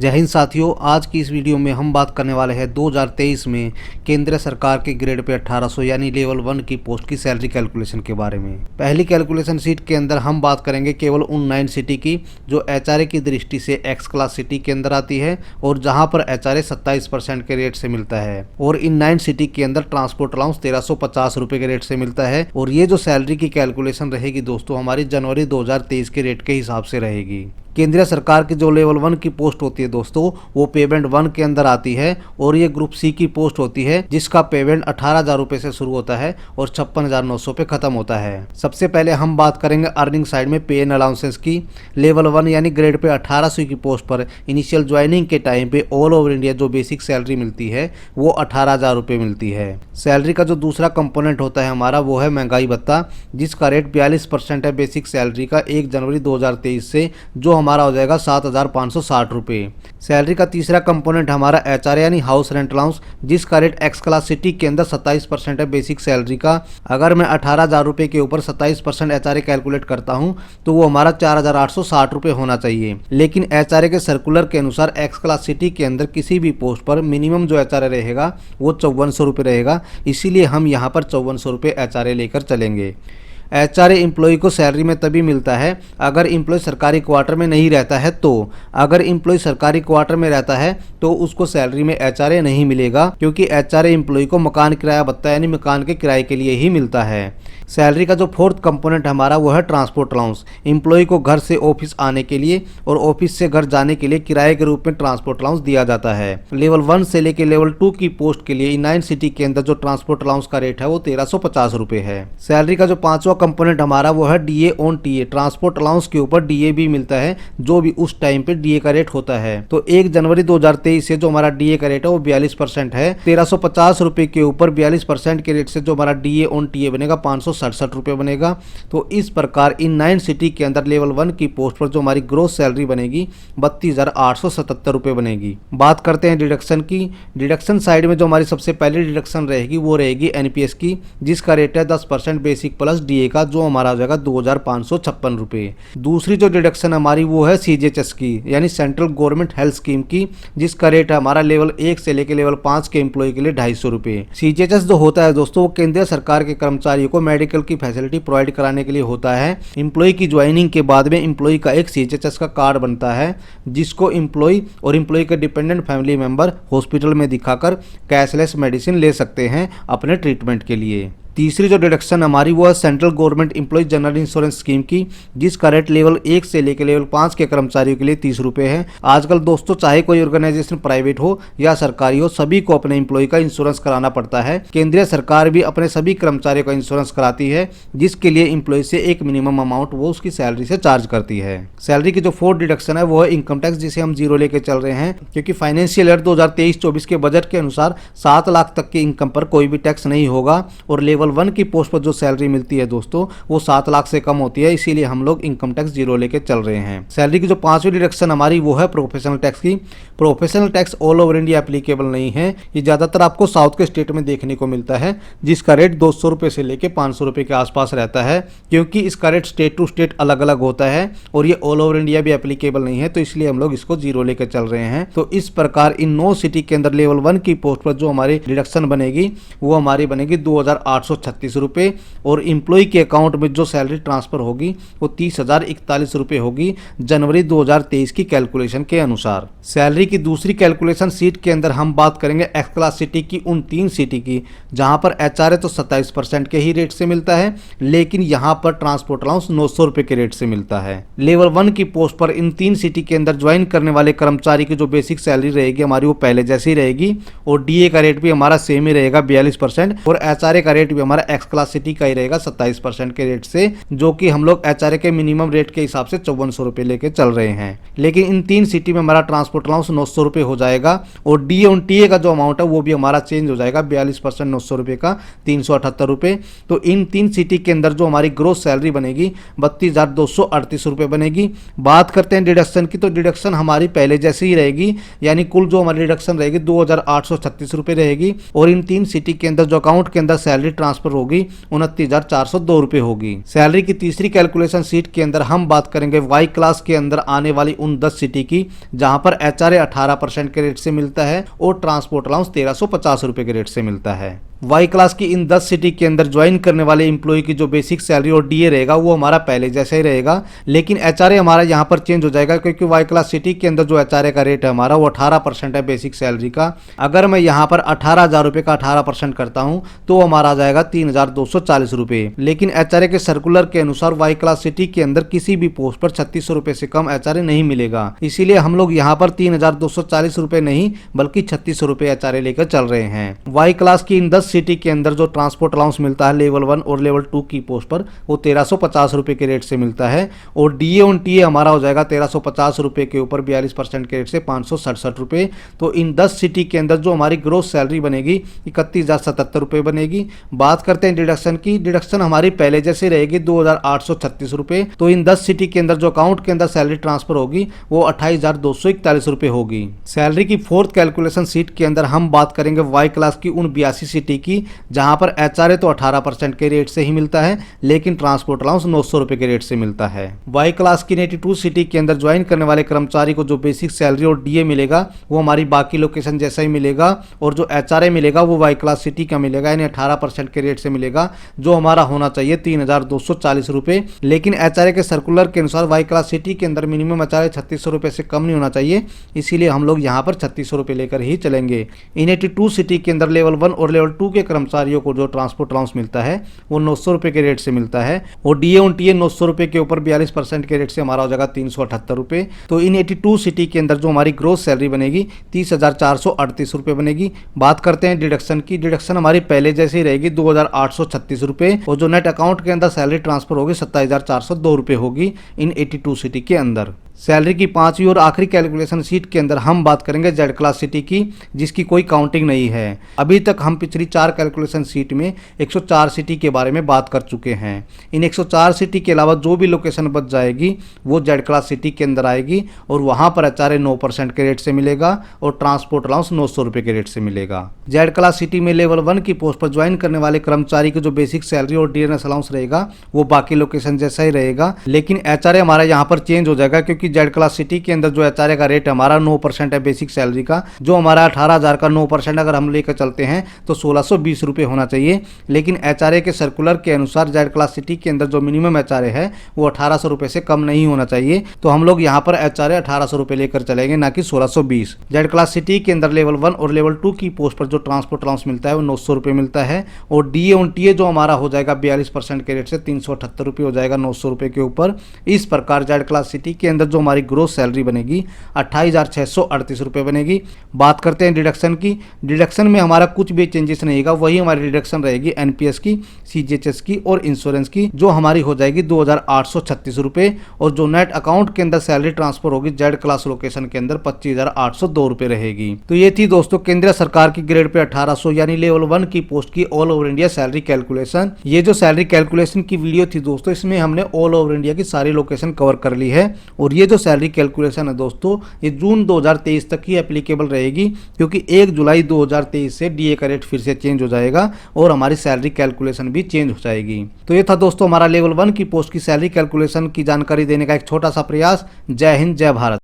जय हिंद साथियों, आज की इस वीडियो में हम बात करने वाले हैं 2023 में केंद्र सरकार के ग्रेड पे 1800 यानी लेवल 1 की पोस्ट की सैलरी कैलकुलेशन के बारे में। पहली कैलकुलेशन शीट के अंदर हम बात करेंगे केवल उन 9 सिटी की जो एचआरए की दृष्टि से एक्स क्लास सिटी के अंदर आती है और जहां पर एचआरए 27% के रेट से मिलता है। और इन 9 सिटी के अंदर ट्रांसपोर्ट अलाउंस 1350 रुपए के रेट से मिलता है। और ये जो सैलरी की कैलकुलेशन रहेगी दोस्तों, हमारी जनवरी 2023 के रेट के हिसाब से रहेगी। केंद्रीय सरकार की जो लेवल 1 की पोस्ट होती है दोस्तों, वो पेमेंट 1 के अंदर आती है और ये ग्रुप सी की पोस्ट होती है जिसका पेमेंट 18,000 रुपए से शुरू होता है और 56,900 पे खत्म होता है। सबसे पहले हम बात करेंगे अर्निंग साइड में पे एंड अलाउंसेस की। लेवल 1 यानी ग्रेड पे 1800 की पोस्ट पर इनिशियल ज्वाइनिंग के टाइम पे ऑल ओवर इंडिया जो बेसिक सैलरी मिलती है वो 18,000 रुपए मिलती है। सैलरी का जो दूसरा कंपोनेंट होता है हमारा वो है महंगाई भत्ता, जिसका रेट 42% है बेसिक सैलरी का 1 जनवरी 2023 से, जो हमारा हो जाएगा 7,560 रुपए। सैलरी का तीसरा कंपोनेंट हमारा एचआरए यानी हाउस रेंट अलाउंस, जिसका रेट एक्स क्लास सिटी के अंदर 27% है बेसिक सैलरी का। अगर मैं 18,000 रुपए के ऊपर 27% एचआरए कैलकुलेट करता हूं तो वो हमारा 4,860 रुपए होना चाहिए। लेकिन एचआरए के सर्कुलर के अनुसार एक्स क्लास सिटी के अंदर किसी भी पोस्ट पर मिनिमम जो एचआरए रहेगा वो 5400 रुपये रहेगा, इसीलिए हम यहाँ पर 5400 रुपये एचआरए लेकर चलेंगे। एचआरए एम्प्लॉय को सैलरी में तभी मिलता है अगर एम्प्लॉय सरकारी क्वार्टर में नहीं रहता है। तो अगर एम्प्लॉय सरकारी क्वार्टर में रहता है तो उसको सैलरी में एचआरए नहीं मिलेगा, क्योंकि एचआरए एम्प्लॉय को मकान किराया भत्ता यानी मकान के किराए के लिए ही मिलता है। सैलरी का जो फोर्थ कंपोनेंट हमारा वो है ट्रांसपोर्ट अलाउंस। एम्प्लॉय को घर से ऑफिस आने के लिए और ऑफिस से घर जाने के लिए किराए के रूप में ट्रांसपोर्ट अलाउंस दिया जाता है। लेवल 1 से लेकर लेवल 2 की पोस्ट के लिए 9 सिटी के अंदर जो ट्रांसपोर्ट अलाउंस का रेट है वो 1350 रुपए है। सैलरी का जो पांचवा कंपोनेंट हमारा वो है DA on TA. Transport allowance के ऊपर डीए भी मिलता है, जो भी उस टाइम पे डीए का रेट होता है। तो 1 जनवरी 2023 से जो हमारा डीए का रेट है वो 42% है। 1350 रुपए के ऊपर 42% के रेट से जो हमारा डीए ऑन टीए बनेगा 567 रुपए बनेगा। तो इस प्रकार इन 9 सिटी के अंदर लेवल 1 की पोस्ट पर जो हमारी ग्रोस सैलरी बनेगी 32,877 रुपए बनेगी। बात करते हैं डिडक्शन की। डिडक्शन साइड में जो हमारी सबसे पहली डिडक्शन रहेगी वो रहेगी एनपीएस की, जिसका रेट है 10% बेसिक प्लस डीए का, जो हमारा हो जाएगा 2,556 रुपए। दूसरी जो डिडक्शन हमारी वो है सीजीएचएस की यानी सेंट्रल गवर्नमेंट हेल्थ स्कीम की, जिसका रेट है हमारा लेवल 1 से लेकर लेवल 5 के एम्प्लॉय के लिए 250 रुपए। सीजीएचएस जो होता है दोस्तों, वो केंद्रीय सरकार के कर्मचारियों को मेडिकल की फैसिलिटी प्रोवाइड कराने के लिए होता है। एम्प्लॉय की ज्वाइनिंग के बाद में एम्प्लॉय का एक सीजीएचएस का कार्ड बनता है, जिसको एम्प्लॉय और एम्प्लॉय के डिपेंडेंट फैमिली मेंबर हॉस्पिटल में दिखाकर कैशलेस मेडिसिन ले सकते हैं अपने ट्रीटमेंट के लिए। तीसरी जो डिडक्शन हमारी वो है central government employ general insurance scheme की, जिसका रेट लेवल 1 से लेकर लेवल 5 के कर्मचारियों के लिए 30 रुपए है। आजकल दोस्तों चाहे कोई ऑर्गेनाइजेशन प्राइवेट हो या सरकारी हो, सभी को अपने एम्प्लॉय का इंश्योरेंस कराना पड़ता है। केंद्रीय सरकार भी अपने सभी कर्मचारियों का इंश्योरेंस कराती है, जिसके लिए एम्प्लॉय से एक मिनिमम अमाउंट वो उसकी सैलरी से चार्ज करती है। सैलरी की जो फोर्थ डिडक्शन है वो है इनकम टैक्स, जिसे हम 0 लेके चल रहे हैं, क्योंकि फाइनेंशियल ईयर 2023-24 के बजट के अनुसार 7 लाख तक की इनकम पर कोई भी टैक्स नहीं होगा। और लेवल 1 की पोस्ट पर जो सैलरी मिलती है दोस्तों वो 7 लाख से कम होती है, इसीलिए हम लोग इनकम टैक्स 0 लेके चल रहे हैं। सैलरी की जो पांचवी डिडक्शन हमारी वो है प्रोफेशनल टैक्स की। Professional tax all over India applicable नहीं है, ये ज्यादातर आपको साउथ के स्टेट में देखने को मिलता है, जिसका रेट 200 रुपए से लेके 500 रुपए के आसपास रहता है। क्योंकि इसका रेट स्टेट टू स्टेट अलग अलग होता है और ये ऑल ओवर इंडिया भी एप्लीकेबल नहीं है, तो इसलिए हम लोग इसको 0 लेकर चल रहे हैं। तो इस प्रकार इन 9 सिटी के अंदर लेवल 1 की पोस्ट पर जो हमारी डिडक्शन बनेगी वो हमारी बनेगी 2,836 रुपए। और एम्प्लॉय के अकाउंट में जो सैलरी ट्रांसफर होगी वो 30,041 रुपए होगी जनवरी 2023 की कैलकुलेशन के अनुसार। सैलरी की दूसरी कैलकुलेशन सीट के अंदर हम बात करेंगे एक्स क्लास सिटी की उन 3 सिटी की, जहां पर एचआरए तो 27% के ही रेट से मिलता है, लेकिन यहां पर ट्रांसपोर्ट अलाउंस 900 रुपए के रेट से मिलता है। लेवल 1 की पोस्ट पर इन 3 सिटी के अंदर ज्वाइन करने वाले कर्मचारी की जो बेसिक सैलरी रहेगी हमारी वो पहले जैसी रहेगी, और डीए का रेट भी हमारा सेम ही रहेगा 42%, और एचआरए का रेट भी हमारा एक्स क्लास सिटी का ही रहेगा 27% के रेट से, जो कि हम लोग एचआरए के मिनिमम रेट के हिसाब से 5400 रुपए लेके चल रहे हैं। लेकिन इन 3 सिटी में हमारा ट्रांसपोर्ट अलाउंस 900 रुपए हो जाएगा, और डी ऑन टीए का जो अमाउंट है वो भी हमारा चेंज हो जाएगा 42% 900 रुपए का 378 रुपए। तो इन 3 सिटी के अंदर जो हमारी ग्रोस सैलरी बनेगी 32,238 रुपए बनेगी। बात करते हैं डिडक्शन की, तो डिडक्शन हमारी पहले जैसी ही रहेगी, यानी कुल जो हमारी डिडक्शन रहेगी 2,836 रुपए रहेगी। और इन 3 सिटी के अंदर जो अकाउंट के अंदर सैलरी ट्रांसफर ट्रांसफर होगी 29,402 रुपए होगी। सैलरी की तीसरी कैलकुलेशन शीट के अंदर हम बात करेंगे वाई क्लास के अंदर आने वाली उन 10 सिटी की जहां पर एचआरए 18% के रेट से मिलता है और ट्रांसपोर्ट अलाउंस 1350 रुपए के रेट से मिलता है। वाई क्लास की इन 10 सिटी के अंदर ज्वाइन करने वाले एम्प्लॉय की जो बेसिक सैलरी और डीए रहेगा वो हमारा पहले जैसा ही रहेगा, लेकिन एचआरए हमारा यहाँ पर चेंज हो जाएगा क्योंकि वाई क्लास सिटी के अंदर जो एचआरए का रेट है हमारा वो 18% है बेसिक सैलरी का। अगर मैं यहाँ पर 18,000 रुपये का 18% करता हूँ तो हमारा आ जाएगा 3,240 रुपये, लेकिन एचआरए के सर्कुलर के अनुसार वाई क्लास सिटी के अंदर किसी भी पोस्ट पर 3600 रुपये से कम एचआरए नहीं मिलेगा। इसीलिए हम लोग यहाँ पर 3,240 रुपये नहीं बल्कि 3600 रुपये एचआरए लेकर चल रहे हैं। वाई क्लास की इन 10 सिटी के अंदर जो ट्रांसपोर्ट अलाउंस मिलता है लेवल 1 और लेवल 2 की पोस्ट पर वो 1350 रुपए के रेट से मिलता है और डीए ऑन टीए हमारा हो जाएगा 1350 रुपए के ऊपर 42% के रेट से 567 रुपए। तो इन 10 सिटी के अंदर जो हमारी ग्रोस सैलरी बनेगी 31,077 रुपए बनेगी। बात करते हैं डिडक्शन की। डिडक्शन हमारी पहले जैसे रहेगी 2,836 रुपए। तो इन 10 सिटी के अंदर जो अकाउंट के अंदर सैलरी ट्रांसफर होगी वो 28,241 रुपए होगी। सैलरी की फोर्थ कैलकुलेशन शीट के अंदर हम बात करेंगे वाई क्लास की उन 82 सिटी की जहां पर एचआरए तो 18% के रेट से ही मिलता है लेकिन ट्रांसपोर्ट अलाउंस 900 रुपए के रेट से मिलता है। वाई क्लास की 82 सिटी के अंदर ज्वाइन करने वाले कर्मचारी को जो बेसिक सैलरी और डीए मिलेगा वो हमारी बाकी लोकेशन जैसा ही मिलेगा और जो एचआरए मिलेगा वो वाई क्लास सिटी का मिलेगा, यानी 18% के रेट से मिलेगा जो हमारा होना चाहिए 3,240 रुपए। लेकिन एचआरए के सर्कुलर के अनुसार वाई क्लास सिटी के अंदर मिनिमम एचआरए 3600 रुपए से कम नहीं होना चाहिए, इसीलिए हम लोग यहाँ पर 3600 रुपए लेकर ही चलेंगे। इन 82 सिटी के अंदर लेवल 1 और लेवल 2 के कर्मचारियों को जो ट्रांसपोर्ट अलाउंस मिलता है वो 900 रुपए के रेट से मिलता है और डीए ऑन टीए 900 रुपए के ऊपर 42% के रेट से हमारा हो जाएगा 378 रुपए। तो इन 82 सिटी के अंदर जो हमारी ग्रोस सैलरी बनेगी 30,438 रुपए बनेगी। बात करते हैं डिडक्शन की। डिडक्शन हमारी पहले जैसे ही रहेगी 2,836 रुपए और जो नेट अकाउंट के अंदर सैलरी ट्रांसफर होगी 27,402 रुपए होगी इन 82 सिटी के अंदर। सैलरी की पांचवी और आखिरी कैलकुलेशन शीट के अंदर हम बात करेंगे जेड क्लास सिटी की जिसकी कोई काउंटिंग नहीं है। अभी तक हम पिछली 4 कैलकुलेशन शीट में 104 सिटी के बारे में बात कर चुके हैं। इन 104 सिटी के अलावा जो भी लोकेशन बच जाएगी वो जेड क्लास सिटी के अंदर आएगी और वहां पर एचआरए 9% के रेट से मिलेगा और ट्रांसपोर्ट अलाउंस 900 रुपए के रेट से मिलेगा। जेड क्लास सिटी में लेवल 1 की पोस्ट पर ज्वाइन करने वाले कर्मचारी की जो बेसिक सैलरी और डीएनएस अलाउंस रहेगा वो बाकी लोकेशन जैसा ही रहेगा, लेकिन एचआरए हमारा यहाँ पर चेंज हो जाएगा क्योंकि जेड क्लास सिटी के अंदर जो एचआरए का रेट हमारा 9% है बेसिक सैलरी का, जो हमारा 18,000 का 9% अगर हम लेकर चलते हैं तो 1,620 रुपए होना चाहिए। लेकिन एचआरए के सर्कुलर के अनुसार जेड क्लास सिटी के अंदर जो मिनिमम एचआरए है वो 1,800 रुपए से कम नहीं होना चाहिए, तो हम लोग यहाँ पर एचआरए 1,800 रुपए लेकर चलेंगे ना कि 1,620। जेड क्लास सिटी के अंदर लेवल 1 और लेवल 2 की पोस्ट पर जो ट्रांसपोर्ट अलाउंस मिलता है वो 900 रुपए मिलता है और डीए ऑन टीए जो हमारा हो जाएगा 42% के रेट से 378 रुपए हो जाएगा 900 रुपए के ऊपर। इस प्रकार जेड क्लास सिटी के अंदर जो हमारी ग्रोस सैलरी बनेगी 28,638 रुपए बनेगी। बात करते हैं डिडक्शन की। डिडक्शन में हमारा कुछ भी चेंजेस नहीं होगा, वही हमारी डिडक्शन रहेगी एनपीएस की, सीजीएचएस की और इंश्योरेंस की, जो हमारी हो जाएगी 2,836 रुपए और जो नेट अकाउंट के अंदर सैलरी ट्रांसफर होगी जेड क्लास लोकेशन के अंदर 25,802 रुपए रहेगी। तो ये थी दोस्तों केंद्र सरकार की ग्रेड पे 1800 यानी लेवल 1 की पोस्ट की all over India salary calculation. ये जो सैलरी कैलकुलेशन की वीडियो थी दोस्तों, इसमें हमने ऑल ओवर इंडिया की सारी लोकेशन कवर कर ली है और ये जो सैलरी कैलकुलेशन है दोस्तों ये जून 2023 तक ही एप्लीकेबल रहेगी क्योंकि 1 जुलाई 2023 से डीए का रेट फिर से चेंज हो जाएगा और हमारी सैलरी कैलकुलेशन भी चेंज हो जाएगी। तो ये था दोस्तों हमारा लेवल 1 की पोस्ट की सैलरी कैलकुलेशन की जानकारी देने का एक छोटा सा प्रयास। जय हिंद, जय भारत।